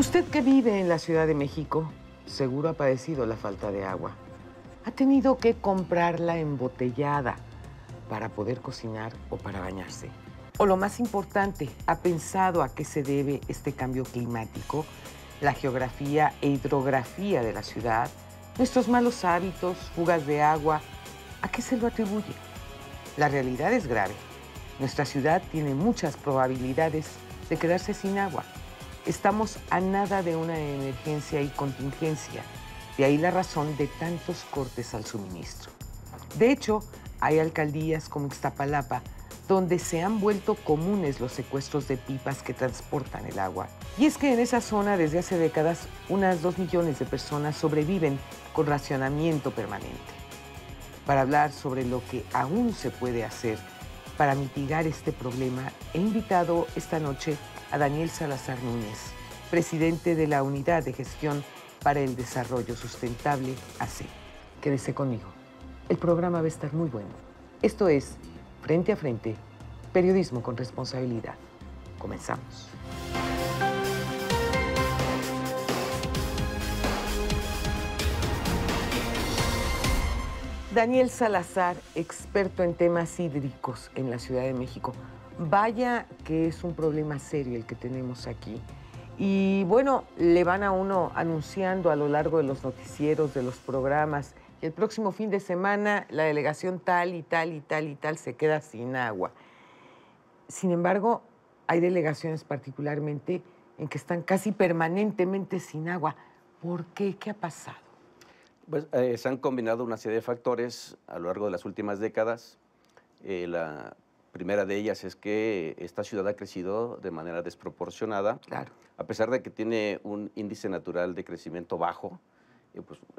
Usted que vive en la Ciudad de México, seguro ha padecido la falta de agua. Ha tenido que comprarla embotellada para poder cocinar o para bañarse. O lo más importante, ha pensado a qué se debe este cambio climático, la geografía e hidrografía de la ciudad, nuestros malos hábitos, fugas de agua. ¿A qué se lo atribuye? La realidad es grave. Nuestra ciudad tiene muchas probabilidades de quedarse sin agua. Estamos a nada de una emergencia y contingencia. De ahí la razón de tantos cortes al suministro. De hecho, hay alcaldías como Ixtapalapa donde se han vuelto comunes los secuestros de pipas que transportan el agua. Y es que en esa zona desde hace décadas unas 2 millones de personas sobreviven con racionamiento permanente. Para hablar sobre lo que aún se puede hacer para mitigar este problema, he invitado esta noche a Daniel Salazar Núñez, presidente de la Unidad de Gestión para el Desarrollo Sustentable, AC. Quédese conmigo. El programa va a estar muy bueno. Esto es Frente a Frente, periodismo con responsabilidad. Comenzamos. Daniel Salazar, experto en temas hídricos en la Ciudad de México. Vaya que es un problema serio el que tenemos aquí. Y bueno, le van a uno anunciando a lo largo de los noticieros, de los programas, y el próximo fin de semana la delegación tal y tal y tal y tal se queda sin agua. Sin embargo, hay delegaciones particularmente en que están casi permanentemente sin agua. ¿Por qué? ¿Qué ha pasado? Pues, se han combinado una serie de factores a lo largo de las últimas décadas. La primera de ellas es que esta ciudad ha crecido de manera desproporcionada. Claro. A pesar de que tiene un índice natural de crecimiento bajo,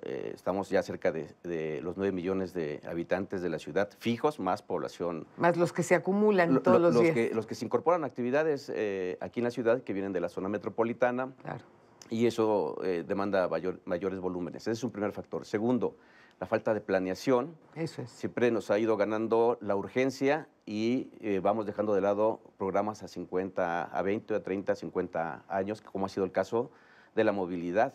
estamos ya cerca de los 9 millones de habitantes de la ciudad fijos, más población. Más los que se acumulan todos los días. Los que se incorporan a actividades aquí en la ciudad, que vienen de la zona metropolitana. Claro. Y eso demanda mayores volúmenes. Ese es un primer factor. Segundo, la falta de planeación. Eso es. Siempre nos ha ido ganando la urgencia y vamos dejando de lado programas a 20, a 30, 50 años, como ha sido el caso de la movilidad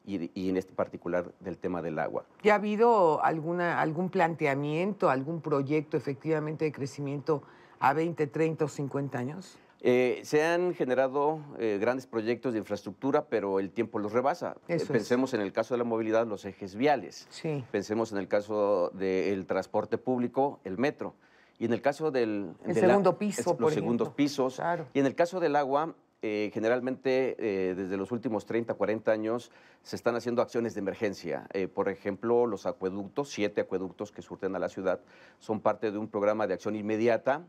y en este particular del tema del agua. ¿Ya ha habido algún planteamiento, algún proyecto efectivamente de crecimiento a 20, 30 o 50 años? Se han generado grandes proyectos de infraestructura, pero el tiempo los rebasa. Pensemos en el caso de la movilidad, los ejes viales. Sí. Pensemos en el caso del transporte público, el metro. Y en el caso del segundo piso, por ejemplo. Los segundos pisos. Claro. Y en el caso del agua, generalmente desde los últimos 30, 40 años se están haciendo acciones de emergencia. Por ejemplo, los acueductos, 7 acueductos que surten a la ciudad, son parte de un programa de acción inmediata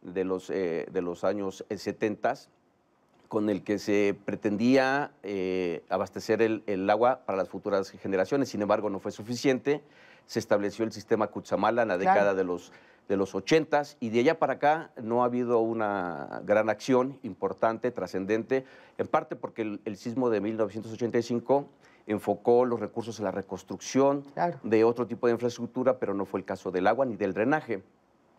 de los años 70, con el que se pretendía abastecer el agua para las futuras generaciones. Sin embargo, no fue suficiente. Se estableció el sistema Cutzamala en la década de los 80 y de allá para acá no ha habido una gran acción importante, trascendente, en parte porque el sismo de 1985 enfocó los recursos en la reconstrucción de otro tipo de infraestructura, pero no fue el caso del agua ni del drenaje.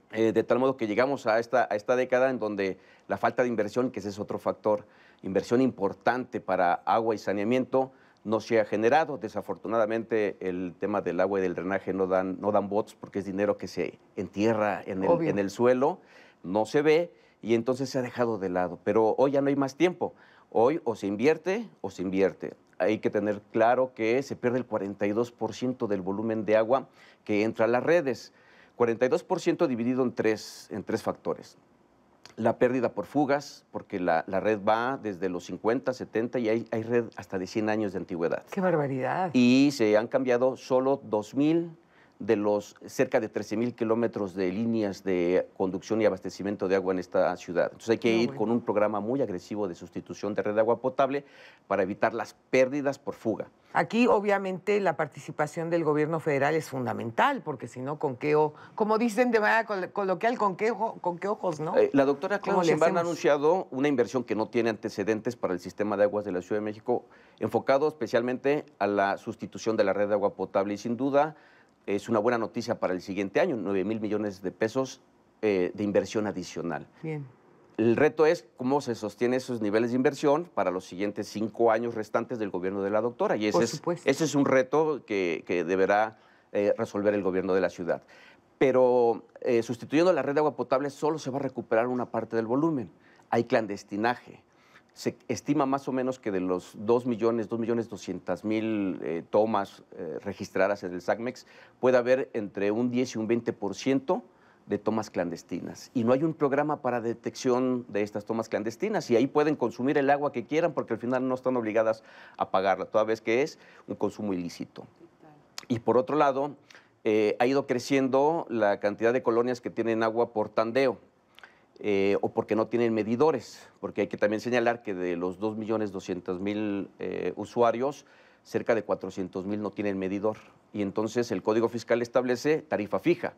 De tal modo que llegamos a esta década en donde la falta de inversión, que ese es otro factor, inversión importante para agua y saneamiento, no se ha generado. Desafortunadamente, el tema del agua y del drenaje no dan votos porque es dinero que se entierra en el suelo, no se ve y entonces se ha dejado de lado. Pero hoy ya no hay más tiempo. Hoy o se invierte o se invierte. Hay que tener claro que se pierde el 42% del volumen de agua que entra a las redes. 42% dividido en tres factores. La pérdida por fugas, porque la red va desde los 50, 70 y hay red hasta de 100 años de antigüedad. ¡Qué barbaridad! Y se han cambiado solo 2,000 de los cerca de 13,000 kilómetros de líneas de conducción y abastecimiento de agua en esta ciudad. Entonces hay que ir con un programa muy agresivo de sustitución de red de agua potable para evitar las pérdidas por fuga. Aquí, obviamente, la participación del gobierno federal es fundamental, porque si no, como dicen de manera coloquial, ¿con qué ojos, no? La doctora Claudia Sheinbaum ha anunciado una inversión que no tiene antecedentes para el sistema de aguas de la Ciudad de México, enfocado especialmente a la sustitución de la red de agua potable y sin duda es una buena noticia para el siguiente año, 9,000 millones de pesos de inversión adicional. Bien. El reto es cómo se sostiene esos niveles de inversión para los siguientes 5 años restantes del gobierno de la doctora. Y Por supuesto. ese es un reto que deberá resolver el gobierno de la ciudad. Pero sustituyendo la red de agua potable solo se va a recuperar una parte del volumen. Hay clandestinaje. Se estima más o menos que de los 2.200.000 tomas registradas en el SACMEX, puede haber entre un 10 y un 20% de tomas clandestinas. Y no hay un programa para detección de estas tomas clandestinas. Y ahí pueden consumir el agua que quieran porque al final no están obligadas a pagarla, toda vez que es un consumo ilícito. Y por otro lado, ha ido creciendo la cantidad de colonias que tienen agua por tandeo. O porque no tienen medidores, porque hay que también señalar que de los 2.200.000 usuarios, cerca de 400.000 no tienen medidor. Y entonces el Código Fiscal establece tarifa fija.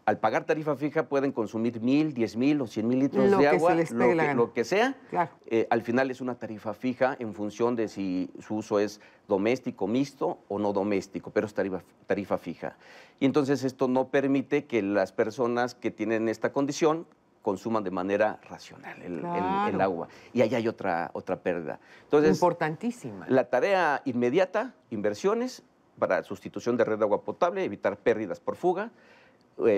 Al pagar tarifa fija pueden consumir 1,000, 10,000 o 100,000 litros de agua, lo que sea. Claro. Al final es una tarifa fija en función de si su uso es doméstico, mixto o no doméstico, pero es tarifa fija. Y entonces esto no permite que las personas que tienen esta condición consuman de manera racional el agua. Y ahí hay otra pérdida. Entonces, importantísima. La tarea inmediata, inversiones para sustitución de red de agua potable, evitar pérdidas por fuga,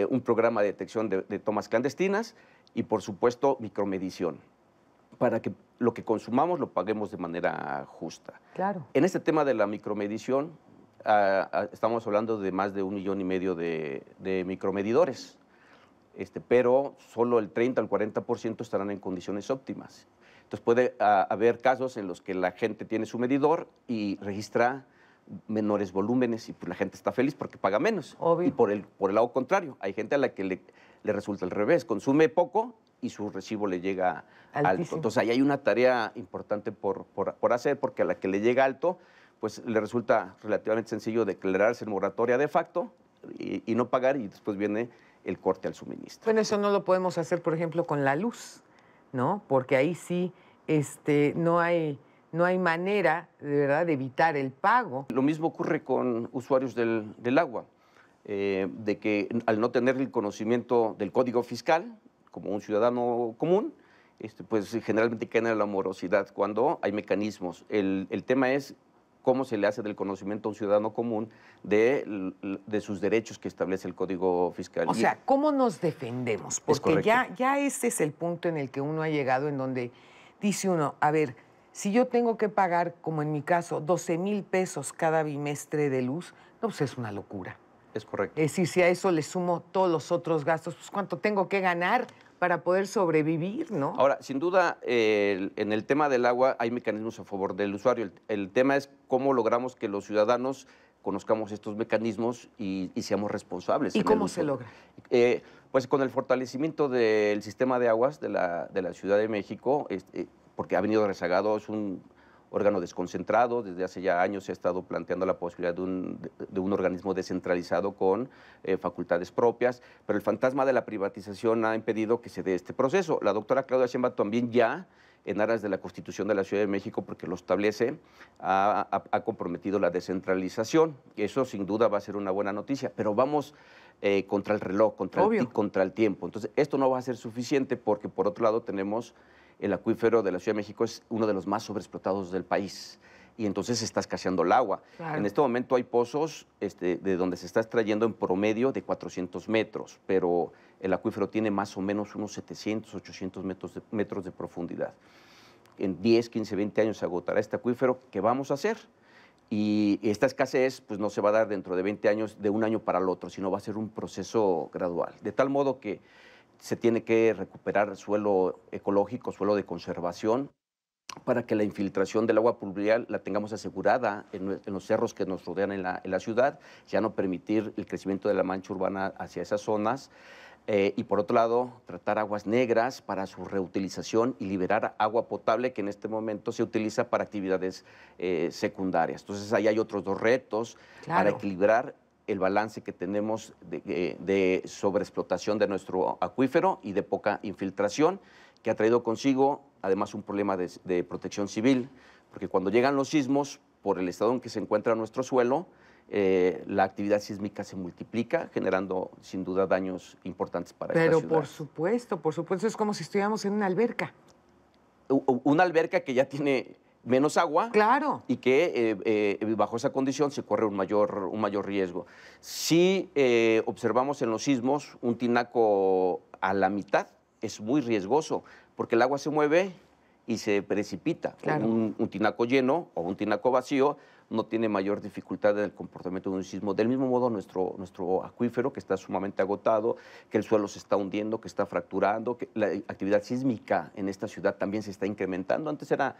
un programa de detección de tomas clandestinas y, por supuesto, micromedición, para que lo que consumamos lo paguemos de manera justa. Claro. En este tema de la micromedición, estamos hablando de más de 1,5 millones de micromedidores, pero solo el 30 al 40% estarán en condiciones óptimas. Entonces puede haber casos en los que la gente tiene su medidor y registra menores volúmenes y pues la gente está feliz porque paga menos. Obvio. Y por el lado contrario, hay gente a la que le resulta al revés, consume poco y su recibo le llega alto. Entonces ahí hay una tarea importante por hacer, porque a la que le llega alto, pues le resulta relativamente sencillo declararse en moratoria de facto y no pagar, y después viene el corte al suministro. Bueno, eso no lo podemos hacer, por ejemplo, con la luz, ¿no? Porque ahí sí no hay manera, de verdad, de evitar el pago. Lo mismo ocurre con usuarios del agua, de que al no tener el conocimiento del Código Fiscal, como un ciudadano común, pues generalmente caen en la morosidad cuando hay mecanismos. El tema es cómo se le hace del conocimiento a un ciudadano común de sus derechos que establece el Código Fiscal. O sea, ¿cómo nos defendemos? Porque ya ese es el punto en el que uno ha llegado, en donde dice uno, a ver, si yo tengo que pagar, como en mi caso, 12,000 pesos cada bimestre de luz, no, pues es una locura. Es correcto. Es decir, si a eso le sumo todos los otros gastos, pues ¿cuánto tengo que ganar para poder sobrevivir, no? Ahora, sin duda, en el tema del agua hay mecanismos a favor del usuario. El tema es cómo logramos que los ciudadanos conozcamos estos mecanismos y seamos responsables. ¿Y cómo se logra? Pues con el fortalecimiento del sistema de aguas de la Ciudad de México, porque ha venido rezagado, es un órgano desconcentrado. Desde hace ya años se ha estado planteando la posibilidad de un organismo descentralizado con facultades propias, pero el fantasma de la privatización ha impedido que se dé este proceso. La doctora Claudia Sheinbaum también ya, en aras de la Constitución de la Ciudad de México, porque lo establece, ha comprometido la descentralización. Eso sin duda va a ser una buena noticia, pero vamos contra el reloj, contra el tiempo. Entonces, esto no va a ser suficiente porque, por otro lado, tenemos el acuífero de la Ciudad de México, es uno de los más sobreexplotados del país, y entonces se está escaseando el agua. Claro. En este momento hay pozos de donde se está extrayendo en promedio de 400 metros, pero el acuífero tiene más o menos unos 700, 800 metros de profundidad. En 10, 15, 20 años se agotará este acuífero. ¿Qué vamos a hacer? Y esta escasez pues, no se va a dar dentro de 20 años, de un año para el otro, sino va a ser un proceso gradual, de tal modo que se tiene que recuperar suelo ecológico, suelo de conservación, para que la infiltración del agua pluvial la tengamos asegurada en los cerros que nos rodean en la ciudad, ya no permitir el crecimiento de la mancha urbana hacia esas zonas, y por otro lado, tratar aguas negras para su reutilización y liberar agua potable que en este momento se utiliza para actividades secundarias. Entonces, ahí hay otros dos retos para equilibrar el balance que tenemos de sobreexplotación de nuestro acuífero y de poca infiltración, que ha traído consigo además un problema de protección civil, porque cuando llegan los sismos, por el estado en que se encuentra nuestro suelo, la actividad sísmica se multiplica, generando sin duda daños importantes para esta Pero ciudad. por supuesto, es como si estuviéramos en una alberca. Una alberca que ya tiene menos agua Claro. y que bajo esa condición se corre un mayor riesgo. Si observamos en los sismos un tinaco a la mitad, es muy riesgoso, porque el agua se mueve y se precipita. Claro. Un tinaco lleno o un tinaco vacío no tiene mayor dificultad en el comportamiento de un sismo. Del mismo modo, nuestro acuífero, que está sumamente agotado, que el suelo se está hundiendo, que está fracturando, que la actividad sísmica en esta ciudad también se está incrementando. Antes era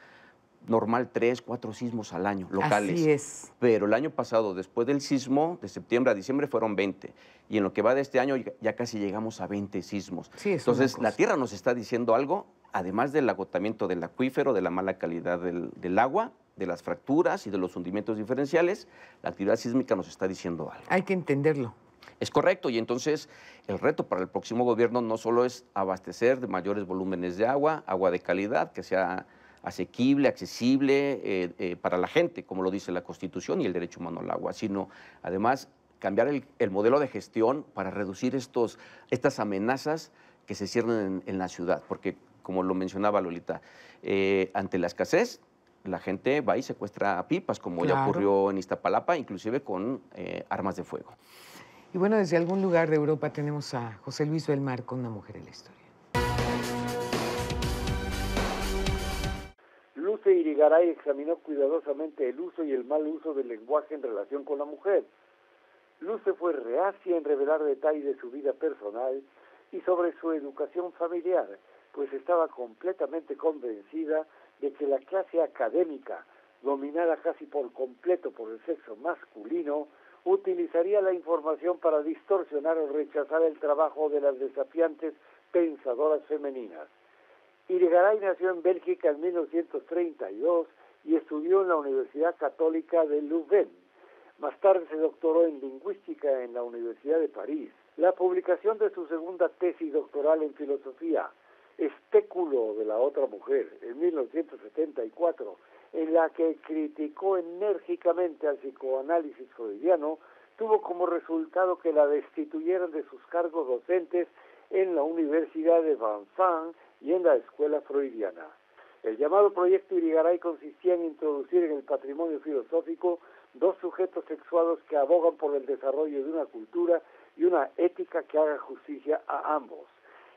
normal 3, 4 sismos al año, locales. Así es. Pero el año pasado, después del sismo, de septiembre a diciembre, fueron 20. Y en lo que va de este año ya casi llegamos a 20 sismos. Sí, es Entonces, una la cosa. Tierra nos está diciendo algo, además del agotamiento del acuífero, de la mala calidad del agua, de las fracturas y de los hundimientos diferenciales, la actividad sísmica nos está diciendo algo. Hay que entenderlo. Es correcto, y entonces el reto para el próximo gobierno no solo es abastecer de mayores volúmenes de agua de calidad, que sea asequible, accesible para la gente, como lo dice la Constitución y el derecho humano al agua, sino además cambiar el modelo de gestión para reducir estas amenazas que se ciernen en la ciudad, porque como lo mencionaba Lolita, ante la escasez, la gente va y secuestra pipas, como ya Claro. ocurrió en Iztapalapa, inclusive con armas de fuego. Y bueno, desde algún lugar de Europa tenemos a José Luis del Mar con Una mujer en la historia. Luce Irigaray examinó cuidadosamente el uso y el mal uso del lenguaje en relación con la mujer. Luce fue reacia en revelar detalles de su vida personal y sobre su educación familiar, pues estaba completamente convencida de que la clase académica, dominada casi por completo por el sexo masculino, utilizaría la información para distorsionar o rechazar el trabajo de las desafiantes pensadoras femeninas. Irigaray nació en Bélgica en 1932 y estudió en la Universidad Católica de Louvain. Más tarde se doctoró en lingüística en la Universidad de París. La publicación de su segunda tesis doctoral en filosofía, Espéculo de la otra mujer, en 1974, en la que criticó enérgicamente al psicoanálisis freudiano, tuvo como resultado que la destituyeran de sus cargos docentes en la Universidad de Vincennes y en la Escuela Freudiana. El llamado Proyecto Irigaray consistía en introducir en el patrimonio filosófico dos sujetos sexuados que abogan por el desarrollo de una cultura y una ética que haga justicia a ambos.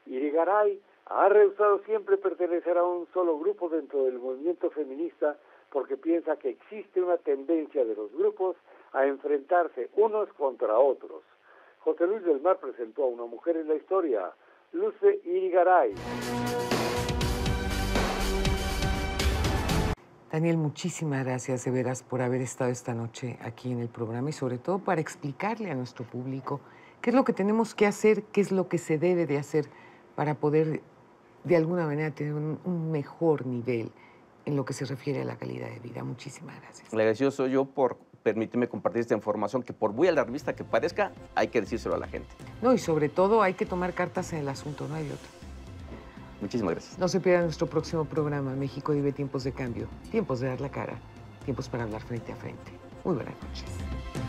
Irigaray ha rehusado siempre pertenecer a un solo grupo dentro del movimiento feminista porque piensa que existe una tendencia de los grupos a enfrentarse unos contra otros. José Luis del Mar presentó a Una mujer en la historia, Luce Irigaray. Daniel, muchísimas gracias de veras por haber estado esta noche aquí en el programa y sobre todo para explicarle a nuestro público qué es lo que tenemos que hacer, qué es lo que se debe de hacer para poder de alguna manera tener un mejor nivel en lo que se refiere a la calidad de vida. Muchísimas gracias. Le agradecido soy yo por permitirme compartir esta información que por muy alarmista que parezca, hay que decírselo a la gente. No, y sobre todo hay que tomar cartas en el asunto, no hay de otra. Muchísimas gracias. No se pierda nuestro próximo programa. México vive tiempos de cambio, tiempos de dar la cara, tiempos para hablar frente a frente. Muy buenas noches.